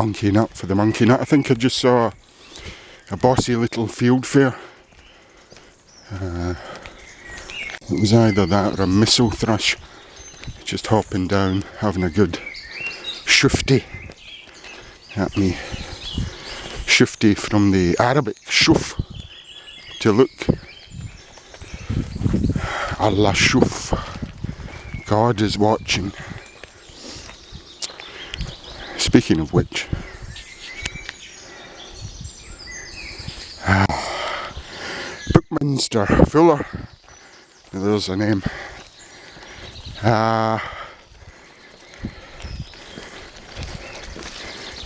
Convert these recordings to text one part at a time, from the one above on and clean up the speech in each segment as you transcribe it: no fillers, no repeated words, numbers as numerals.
Monkey Nut for the Monkey Nut. I think I just saw a bossy little field fair. It was either that or a missile thrush, just hopping down, having a good shufti at me. Shufti from the Arabic shuf, to look. Allah shuf, God is watching. Speaking of which, Buckminster Fuller, there's a name.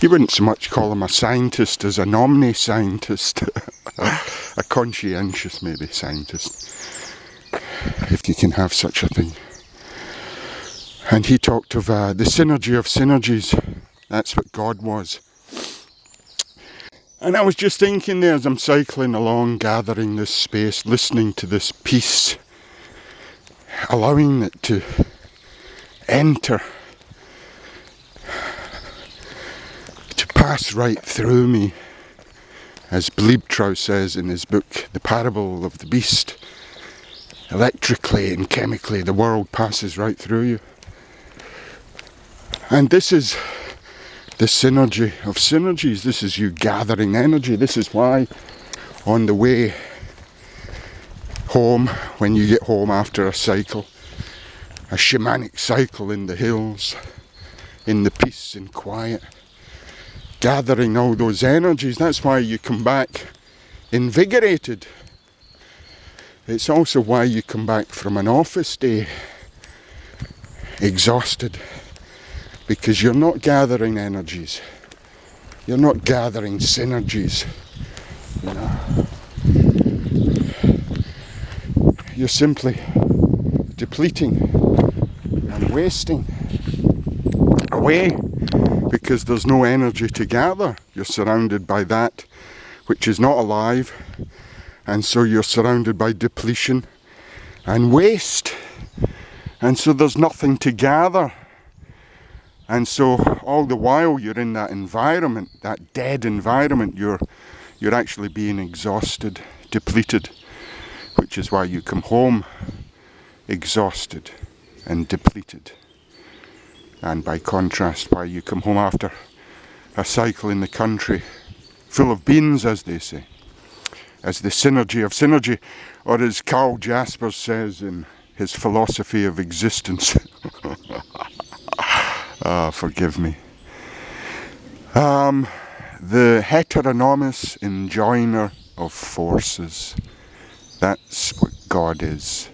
You wouldn't so much call him a scientist as an omni-scientist. A conscientious, maybe, scientist, if you can have such a thing. And he talked of the synergy of synergies. That's what God was. And I was just thinking there as I'm cycling along, gathering this space, listening to this peace, allowing it to enter, to pass right through me, as Bleibtreu says in his book, The Parable of the Beast. Electrically and chemically, the world passes right through you. And this is the synergy of synergies. This is you gathering energy. This is why on the way home, when you get home after a cycle, a shamanic cycle in the hills, in the peace and quiet, gathering all those energies, that's why you come back invigorated. It's also why you come back from an office day exhausted, because you're not gathering energies, you're not gathering synergies, you know. You're simply depleting and wasting away, because there's no energy to gather. You're surrounded by that which is not alive, and so you're surrounded by depletion and waste, and so there's nothing to gather. And so all the while you're in that environment, that dead environment, you're actually being exhausted, depleted, which is why you come home exhausted and depleted. And by contrast, why you come home after a cycle in the country full of beans, as they say, as the synergy of synergy, or as Karl Jaspers says in his philosophy of existence. Forgive me. The heteronomous enjoiner of forces. That's what God is.